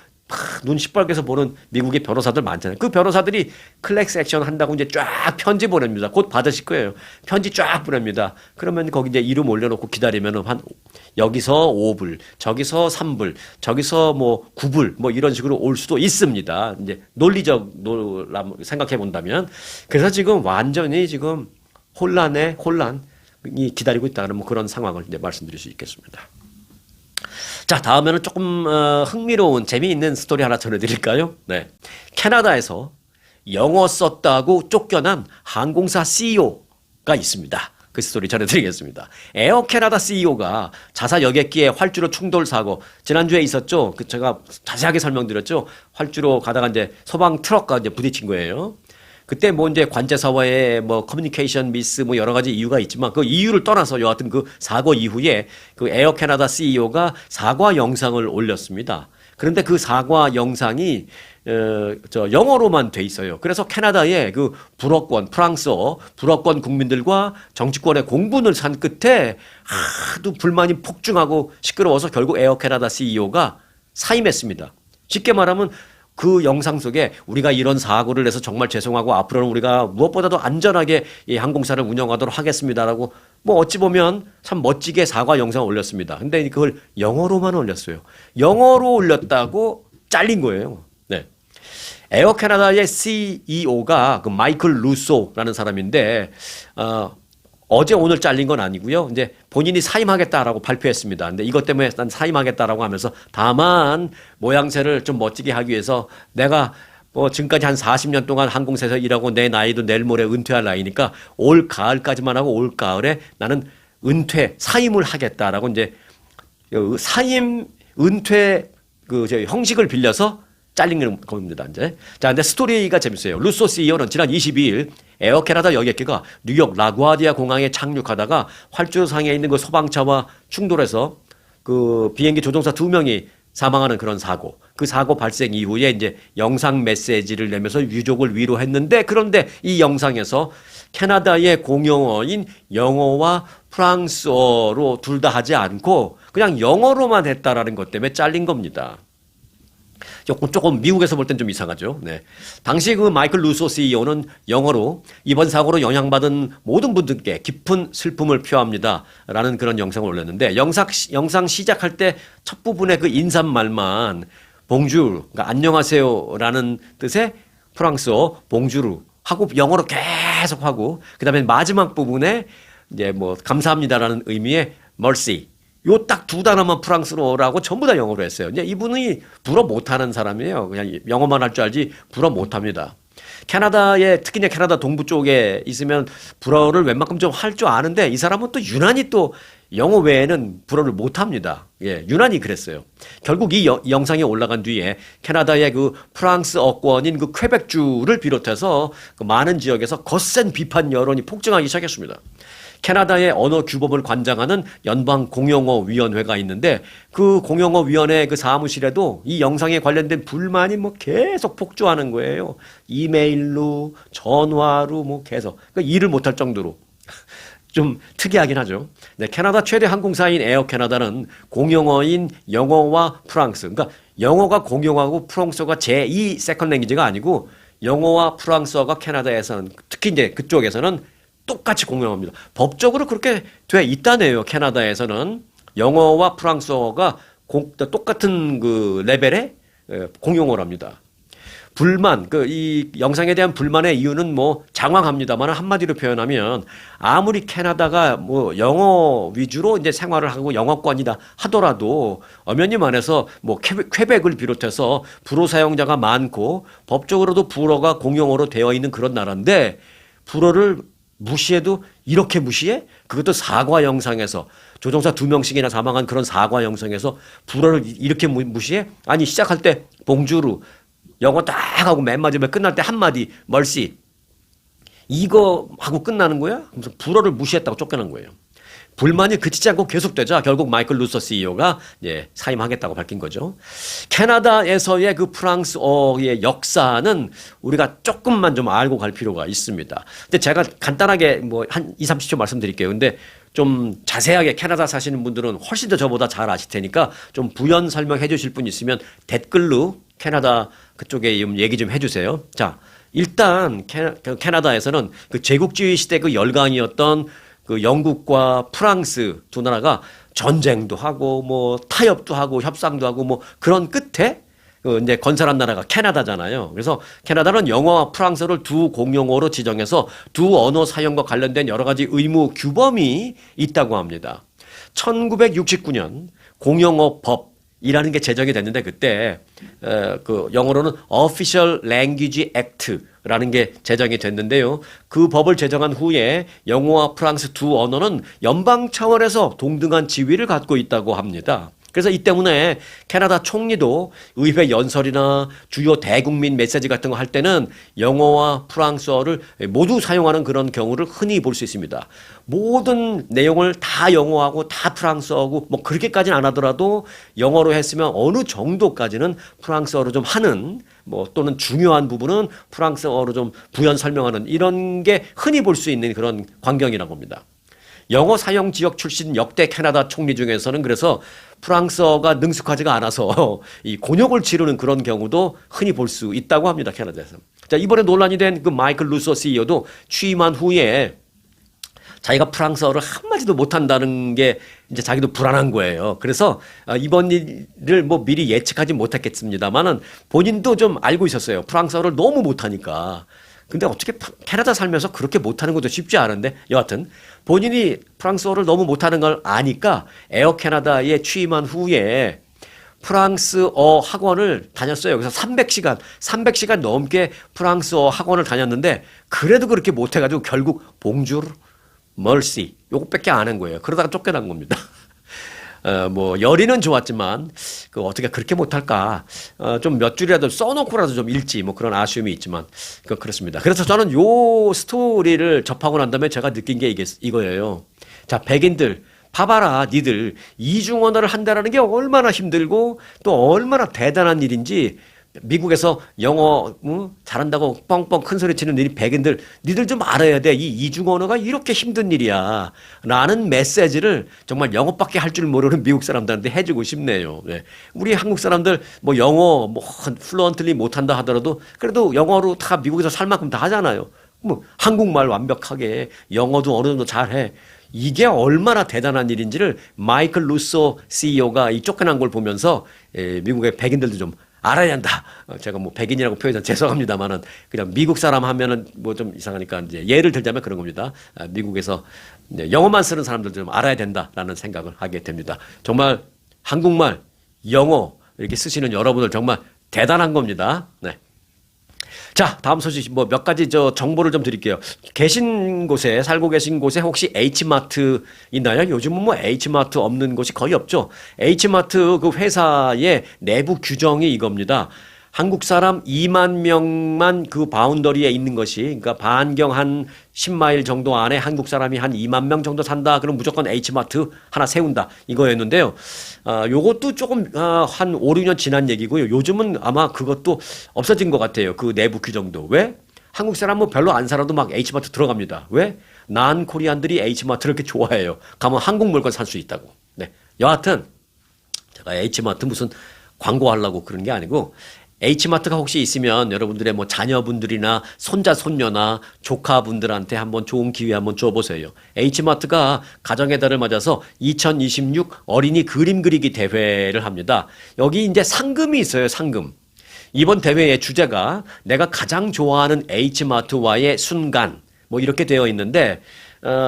눈 시뻘개서 보는 미국의 변호사들 많잖아요. 그 변호사들이 클래스 액션 한다고 이제 쫙 편지 보냅니다. 곧 받으실 거예요. 편지 쫙 보냅니다. 그러면 거기 이제 이름 올려놓고 기다리면은 한 여기서 5불, 저기서 3불, 저기서 뭐 9불 뭐 이런 식으로 올 수도 있습니다. 이제 논리적 생각해 본다면 그래서 지금 완전히 지금 혼란이 기다리고 있다는 뭐 그런 상황을 이제 말씀드릴 수 있겠습니다. 자, 다음에는 조금 흥미로운 재미있는 스토리 하나 전해드릴까요? 네, 캐나다에서 영어 썼다고 쫓겨난 항공사 CEO가 있습니다. 그 스토리 전해드리겠습니다. 에어 캐나다 CEO가 자사 여객기의 활주로 충돌 사고 지난주에 있었죠. 그 제가 자세하게 설명드렸죠. 활주로 가다가 이제 소방 트럭과 이제 부딪힌 거예요. 그때 뭐 이제 관제사와의 뭐 커뮤니케이션 미스 뭐 여러 가지 이유가 있지만 그 이유를 떠나서 여하튼 그 사고 이후에 그 에어 캐나다 CEO가 사과 영상을 올렸습니다. 그런데 그 사과 영상이 영어로만 돼 있어요. 그래서 캐나다의 그 프랑스어 불어권 국민들과 정치권의 공분을 산 끝에 하도 불만이 폭증하고 시끄러워서 결국 에어 캐나다 CEO가 사임했습니다. 쉽게 말하면 그 영상 속에 우리가 이런 사고를 내서 정말 죄송하고 앞으로는 우리가 무엇보다도 안전하게 이 항공사를 운영하도록 하겠습니다라고 뭐 어찌 보면 참 멋지게 사과 영상을 올렸습니다. 근데 그걸 영어로만 올렸어요. 영어로 올렸다고 잘린 거예요. 네. 에어 캐나다의 CEO가 그 마이클 루소라는 사람인데 어제 오늘 잘린 건 아니고요. 이제 본인이 사임하겠다라고 발표했습니다. 근데 이것 때문에 난 사임하겠다라고 하면서 다만 모양새를 좀 멋지게 하기 위해서 내가 뭐 지금까지 한 40년 동안 항공사에서 일하고 내 나이도 내일 모레 은퇴할 나이니까 올 가을까지만 하고 올 가을에 나는 사임을 하겠다라고 이제 사임 은퇴 그 형식을 빌려서 잘린 겁니다, 이제. 자, 근데 스토리가 재밌어요. 루소 CEO는 지난 22일 에어 캐나다 여객기가 뉴욕 라구아디아 공항에 착륙하다가 활주로상에 있는 그 소방차와 충돌해서 그 비행기 조종사 2명이 사망하는 그런 사고. 그 사고 발생 이후에 이제 영상 메시지를 내면서 유족을 위로했는데 그런데 이 영상에서 캐나다의 공용어인 영어와 프랑스어로 둘 다 하지 않고 그냥 영어로만 했다라는 것 때문에 잘린 겁니다. 조금 미국에서 볼 땐 좀 이상하죠. 네. 당시 그 마이클 루소 CEO는 영어로 이번 사고로 영향받은 모든 분들께 깊은 슬픔을 표합니다. 라는 그런 영상을 올렸는데 영상 시작할 때 첫 부분에 그 인사말만 봉주르, 그러니까 안녕하세요 라는 뜻의 프랑스어 봉주르 하고 영어로 계속 하고 그 다음에 마지막 부분에 이제 뭐 감사합니다라는 의미의 mercy 요 딱 두 단어만 프랑스어라고 전부 다 영어로 했어요. 이제 이분이 불어 못하는 사람이에요. 그냥 영어만 할 줄 알지 불어 못합니다. 특히 캐나다 동부 쪽에 있으면 불어를 웬만큼 좀 할 줄 아는데 이 사람은 또 유난히 또 영어 외에는 불어를 못합니다. 예, 유난히 그랬어요. 결국 이 영상이 올라간 뒤에 캐나다의 그 프랑스어권인 그 퀘벡주를 비롯해서 그 많은 지역에서 거센 비판 여론이 폭증하기 시작했습니다. 캐나다의 언어 규범을 관장하는 연방 공용어 위원회가 있는데 그 공용어 위원회 그 사무실에도 이 영상에 관련된 불만이 뭐 계속 폭주하는 거예요. 이메일로 전화로 뭐 계속 그러니까 일을 못할 정도로 좀 특이하긴 하죠. 네, 캐나다 최대 항공사인 에어 캐나다는 공용어인 영어와 프랑스, 그러니까 영어가 공용어고 프랑스어가 제2 세컨 랭귀지가 아니고 영어와 프랑스어가 캐나다에서는 특히 이제 그쪽에서는 똑같이 공용어입니다. 법적으로 그렇게 돼 있다네요. 캐나다에서는 영어와 프랑스어가 똑같은 그 레벨의 공용어랍니다. 불만, 이 영상에 대한 불만의 이유는 뭐 장황합니다만 한마디로 표현하면 아무리 캐나다가 뭐 영어 위주로 이제 생활을 하고 영어권이다 하더라도 엄연히 말해서 뭐 퀘벡을 비롯해서 불어 사용자가 많고 법적으로도 불어가 공용어로 되어 있는 그런 나라인데 불어를 무시해도 이렇게 무시해? 그것도 사과 영상에서 조종사 2명씩이나 사망한 그런 사과 영상에서 불어를 이렇게 무시해? 아니 시작할 때 봉주루 영어 딱 하고 맨 마지막에 끝날 때 한마디 멀시 이거 하고 끝나는 거야? 그래서 불어를 무시했다고 쫓겨난 거예요. 불만이 그치지 않고 계속되자 결국 마이클 루서 CEO가 이제 사임하겠다고 밝힌 거죠. 캐나다에서의 그 프랑스어의 역사는 우리가 조금만 좀 알고 갈 필요가 있습니다. 근데 제가 간단하게 뭐 한 2, 30초 말씀드릴게요. 근데 좀 자세하게 캐나다 사시는 분들은 훨씬 더 저보다 잘 아실 테니까 좀 부연 설명해 주실 분 있으면 댓글로 캐나다 그쪽에 얘기 좀 해주세요. 자, 일단 캐나다에서는 그 제국주의 시대 그 열강이었던 그 영국과 프랑스 두 나라가 전쟁도 하고 뭐 타협도 하고 협상도 하고 뭐 그런 끝에 그 이제 건설한 나라가 캐나다잖아요. 그래서 캐나다는 영어와 프랑스어를 두 공용어로 지정해서 두 언어 사용과 관련된 여러 가지 의무 규범이 있다고 합니다. 1969년 공용어 법이라는 게 제정이 됐는데 그때 그 영어로는 Official Language Act라는 게 제정이 됐는데요. 그 법을 제정한 후에 영어와 프랑스 두 언어는 연방 차원에서 동등한 지위를 갖고 있다고 합니다. 그래서 이 때문에 캐나다 총리도 의회 연설이나 주요 대국민 메시지 같은 거 할 때는 영어와 프랑스어를 모두 사용하는 그런 경우를 흔히 볼 수 있습니다. 모든 내용을 다 영어하고 다 프랑스어하고 뭐 그렇게까지는 안 하더라도 영어로 했으면 어느 정도까지는 프랑스어로 좀 하는 뭐 또는 중요한 부분은 프랑스어로 좀 부연 설명하는 이런 게 흔히 볼 수 있는 그런 광경이라고 합니다. 영어 사용 지역 출신 역대 캐나다 총리 중에서는 그래서 프랑스어가 능숙하지가 않아서 이 곤욕을 치르는 그런 경우도 흔히 볼 수 있다고 합니다. 캐나다에서. 자, 이번에 논란이 된 그 마이클 루소 CEO도 취임한 후에 자기가 프랑스어를 한마디도 못한다는 게 이제 자기도 불안한 거예요. 그래서 이번 일을 뭐 미리 예측하지 못했겠습니다만은 본인도 좀 알고 있었어요. 프랑스어를 너무 못하니까. 근데 어떻게 캐나다 살면서 그렇게 못하는 것도 쉽지 않은데 여하튼 본인이 프랑스어를 너무 못하는 걸 아니까 에어 캐나다에 취임한 후에 프랑스어 학원을 다녔어요. 그래서 300시간 넘게 프랑스어 학원을 다녔는데 그래도 그렇게 못해가지고 결국 봉주르, 멀시 요것밖에 안 한 거예요. 그러다가 쫓겨난 겁니다. 뭐 열의는 좋았지만 그 어떻게 그렇게 못할까 좀 몇 줄이라도 써놓고라도 좀 읽지 뭐 그런 아쉬움이 있지만 그렇습니다. 그래서 저는 요 스토리를 접하고 난 다음에 제가 느낀 게 이거예요. 자, 백인들 봐봐라, 니들 이중 언어를 한다라는 게 얼마나 힘들고 또 얼마나 대단한 일인지. 미국에서 영어 잘한다고 뻥뻥 큰 소리 치는 백인들 니들 좀 알아야 돼. 이 이중 언어가 이렇게 힘든 일이야 라는 메시지를 정말 영어밖에 할 줄 모르는 미국 사람들한테 해주고 싶네요. 네. 우리 한국 사람들 뭐 영어 뭐 플루언틀리 못한다 하더라도 그래도 영어로 다 미국에서 살 만큼 다 하잖아요. 뭐 한국말 완벽하게 영어도 어느 정도 잘해. 이게 얼마나 대단한 일인지를 마이클 루소 CEO가 이 쫓겨난 걸 보면서 미국의 백인들도 좀 알아야 한다. 제가 뭐 백인이라고 표현해서 죄송합니다만은 그냥 미국 사람 하면은 뭐 좀 이상하니까 이제 예를 들자면 그런 겁니다. 미국에서 영어만 쓰는 사람들 좀 알아야 된다라는 생각을 하게 됩니다. 정말 한국말, 영어 이렇게 쓰시는 여러분들 정말 대단한 겁니다. 네. 자, 다음 소식 뭐 몇 가지 정보를 좀 드릴게요. 살고 계신 곳에 혹시 H마트 있나요? 요즘은 뭐 H마트 없는 곳이 거의 없죠. H마트 그 회사의 내부 규정이 이겁니다. 한국 사람 2만 명만 그 바운더리에 있는 것이, 그러니까 반경 한 10마일 정도 안에 한국 사람이 한 2만 명 정도 산다. 그럼 무조건 H마트 하나 세운다. 이거였는데요. 요것도 조금 한 5, 6년 지난 얘기고요. 요즘은 아마 그것도 없어진 것 같아요. 그 내부 규정도. 왜? 한국 사람은 별로 안 살아도 막 H마트 들어갑니다. 왜? 난 코리안들이 H마트를 이렇게 좋아해요. 가면 한국 물건 살 수 있다고. 네. 여하튼 제가 H마트 무슨 광고하려고 그런 게 아니고 H마트가 혹시 있으면 여러분들의 뭐 자녀분들이나 손자, 손녀나 조카분들한테 한번 좋은 기회 한번 줘보세요. H마트가 가정의 달을 맞아서 2026 어린이 그림 그리기 대회를 합니다. 여기 이제 상금이 있어요, 상금. 이번 대회의 주제가 내가 가장 좋아하는 H마트와의 순간, 뭐 이렇게 되어 있는데,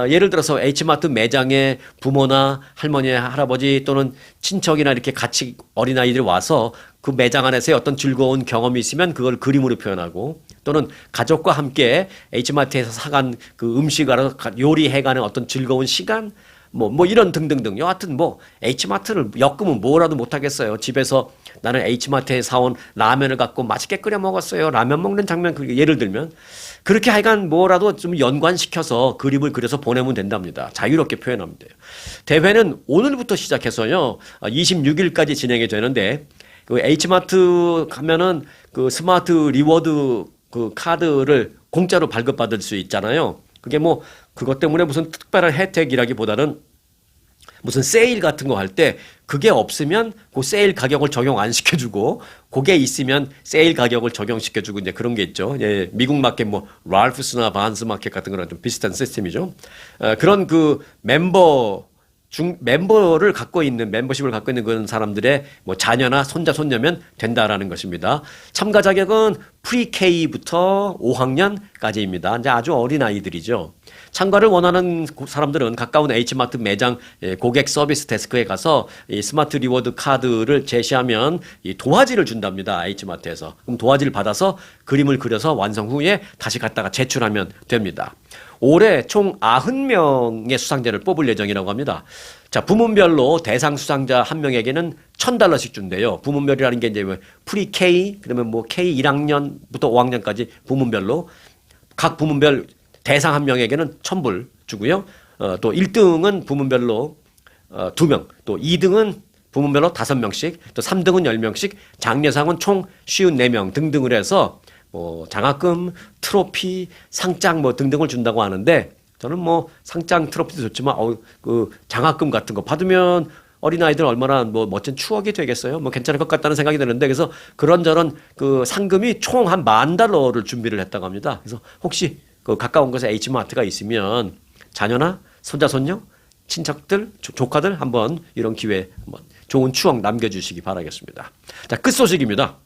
예를 들어서 H마트 매장에 부모나 할머니, 할아버지 또는 친척이나 이렇게 같이 어린아이들이 와서 그 매장 안에서의 어떤 즐거운 경험이 있으면 그걸 그림으로 표현하고 또는 가족과 함께 H마트에서 사간 그 음식을 요리해가는 어떤 즐거운 시간 뭐 이런 등등등. 여하튼 뭐 H마트를 엮으면 뭐라도 못하겠어요. 집에서 나는 H마트에 사온 라면을 갖고 맛있게 끓여 먹었어요. 라면 먹는 장면 예를 들면 그렇게 하여간 뭐라도 좀 연관시켜서 그림을 그려서 보내면 된답니다. 자유롭게 표현하면 돼요. 대회는 오늘부터 시작해서요. 26일까지 진행이 되는데 그 H마트 가면은 그 스마트 리워드 그 카드를 공짜로 발급받을 수 있잖아요. 그게 뭐 그것 때문에 무슨 특별한 혜택이라기보다는 무슨 세일 같은 거 할 때 그게 없으면 그 세일 가격을 적용 안 시켜주고 그게 있으면 세일 가격을 적용시켜주고 이제 그런 게 있죠. 예, 미국 마켓 뭐 랄프스나 바한스 마켓 같은 거랑 좀 비슷한 시스템이죠. 그런 그 멤버를 갖고 있는 멤버십을 갖고 있는 그런 사람들의 뭐 자녀나 손자 손녀면 된다라는 것입니다. 참가 자격은 프리-K부터 5학년까지입니다. 이제 아주 어린 아이들이죠. 참가를 원하는 사람들은 가까운 H마트 매장 고객 서비스 데스크에 가서 이 스마트 리워드 카드를 제시하면 이 도화지를 준답니다. H마트에서. 그럼 도화지를 받아서 그림을 그려서 완성 후에 다시 갖다가 제출하면 됩니다. 올해 총 90명의 수상자를 뽑을 예정이라고 합니다. 자, 부문별로 대상 수상자 한 명에게는 $1,000씩 준대요. 부문별이라는 게 이제 프리-K, 그러면 뭐 K1학년부터 5학년까지 부문별로 각 부문별 대상 한 명에게는 $1,000 주고요. 또 1등은 부문별로 2명, 또 2등은 부문별로 5명씩, 또 3등은 10명씩, 장려상은 총 54명 등등을 해서 뭐 장학금, 트로피, 상장 뭐 등등을 준다고 하는데 저는 뭐 상장, 트로피도 좋지만 그 장학금 같은 거 받으면 어린아이들 얼마나 뭐 멋진 추억이 되겠어요. 뭐 괜찮을 것 같다는 생각이 드는데 그래서 그런저런 그 상금이 총 한 $10,000를 준비를 했다고 합니다. 그래서 혹시 그 가까운 곳에 H마트가 있으면 자녀나 손자, 손녀, 친척들, 조카들 한번 이런 기회 한번 좋은 추억 남겨주시기 바라겠습니다. 자, 끝소식입니다.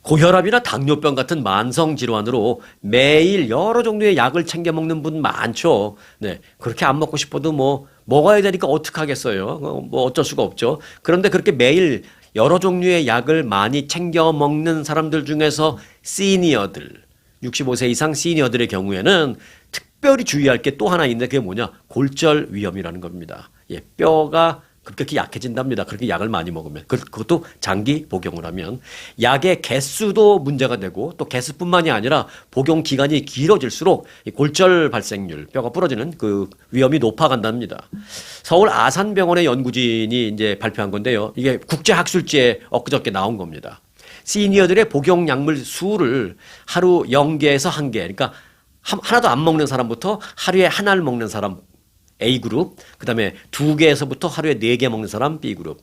고혈압이나 당뇨병 같은 만성 질환으로 매일 여러 종류의 약을 챙겨 먹는 분 많죠. 네. 그렇게 안 먹고 싶어도 뭐 먹어야 되니까 어떡하겠어요. 뭐 어쩔 수가 없죠. 그런데 그렇게 매일 여러 종류의 약을 많이 챙겨 먹는 사람들 중에서 시니어들, 65세 이상 시니어들의 경우에는 특별히 주의할 게 또 하나 있는데 그게 뭐냐? 골절 위험이라는 겁니다. 예, 뼈가 급격히 약해진답니다. 그렇게 약을 많이 먹으면. 그것도 장기 복용을 하면. 약의 개수도 문제가 되고 또 개수뿐만이 아니라 복용 기간이 길어질수록 골절 발생률, 뼈가 부러지는 그 위험이 높아간답니다. 서울 아산병원의 연구진이 이제 발표한 건데요. 이게 국제학술지에 엊그저께 나온 겁니다. 시니어들의 복용 약물 수를 하루 0개에서 1개, 그러니까 하나도 안 먹는 사람부터 하루에 하나를 먹는 사람 A그룹, 그 다음에 2개에서부터 하루에 4개 먹는 사람 B그룹,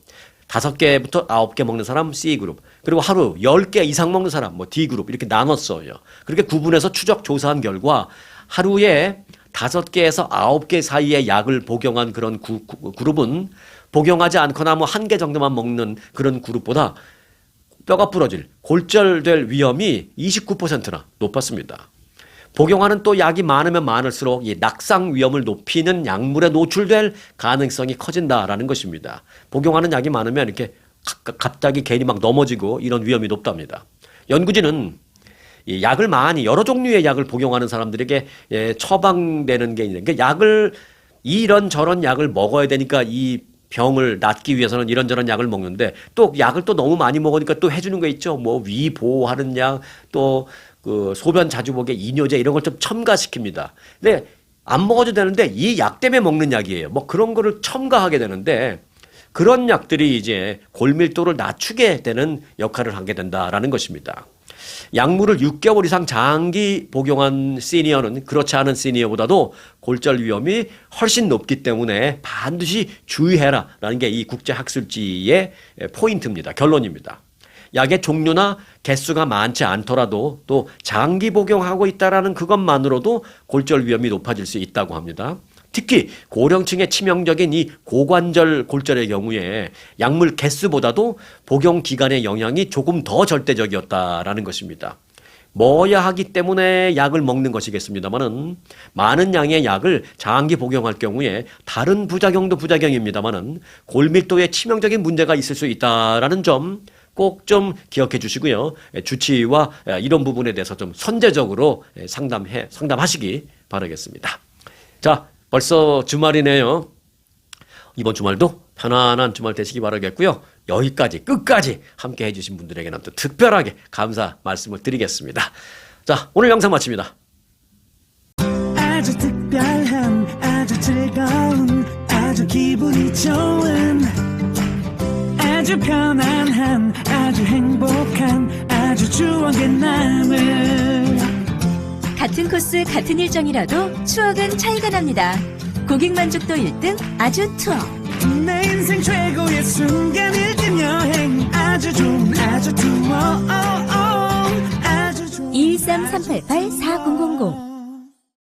5개부터 9개 먹는 사람 C그룹, 그리고 하루 10개 이상 먹는 사람 뭐 D그룹 이렇게 나눴어요. 그렇게 구분해서 추적 조사한 결과 하루에 5개에서 9개 사이의 약을 복용한 그런 그룹은 복용하지 않거나 뭐 1개 정도만 먹는 그런 그룹보다 뼈가 부러질, 골절될 위험이 29%나 높았습니다. 복용하는 또 약이 많으면 많을수록 이 낙상 위험을 높이는 약물에 노출될 가능성이 커진다라는 것입니다. 복용하는 약이 많으면 이렇게 갑자기 괜히 막 넘어지고 이런 위험이 높답니다. 연구진은 이 약을 많이 여러 종류의 약을 복용하는 사람들에게 처방되는 게 있는데 약을 이런저런 약을 먹어야 되니까 이 병을 낫기 위해서는 이런저런 약을 먹는데 또 약을 또 너무 많이 먹으니까 또 해주는 거 있죠. 뭐 위 보호하는 약, 또 그 소변 자주 보게 이뇨제 이런 걸 좀 첨가시킵니다. 근데 안 먹어도 되는데 이 약 때문에 먹는 약이에요. 뭐 그런 거를 첨가하게 되는데 그런 약들이 이제 골밀도를 낮추게 되는 역할을 하게 된다라는 것입니다. 약물을 6개월 이상 장기 복용한 시니어는 그렇지 않은 시니어보다도 골절 위험이 훨씬 높기 때문에 반드시 주의해라라는 게 이 국제학술지의 포인트입니다. 결론입니다. 약의 종류나 개수가 많지 않더라도 또 장기 복용하고 있다라는 그것만으로도 골절 위험이 높아질 수 있다고 합니다. 특히 고령층에 치명적인 이 고관절 골절의 경우에 약물 개수보다도 복용 기간의 영향이 조금 더 절대적이었다라는 것입니다. 먹어야 하기 때문에 약을 먹는 것이겠습니다만은 많은 양의 약을 장기 복용할 경우에 다른 부작용도 부작용입니다만은 골밀도에 치명적인 문제가 있을 수 있다라는 점 꼭 좀 기억해 주시고요. 주치의와 이런 부분에 대해서 좀 선제적으로 상담하시기 바라겠습니다. 자, 벌써 주말이네요. 이번 주말도 편안한 주말 되시기 바라겠고요. 여기까지 끝까지 함께 해주신 분들에게는 또 특별하게 감사 말씀을 드리겠습니다. 자, 오늘 영상 마칩니다. 아주 특별한 아주 즐거운 아주 기분이 좋은 아주 편안한 아주 행복한 아주 추억의 남을 같은 코스 같은 일정이라도 추억은 차이가 납니다. 고객 만족도 1등 아주 투어. 내 인생 최고의 순간 1등 여행 아주 좋은 아주 투어 아주 좋은 213-388-4000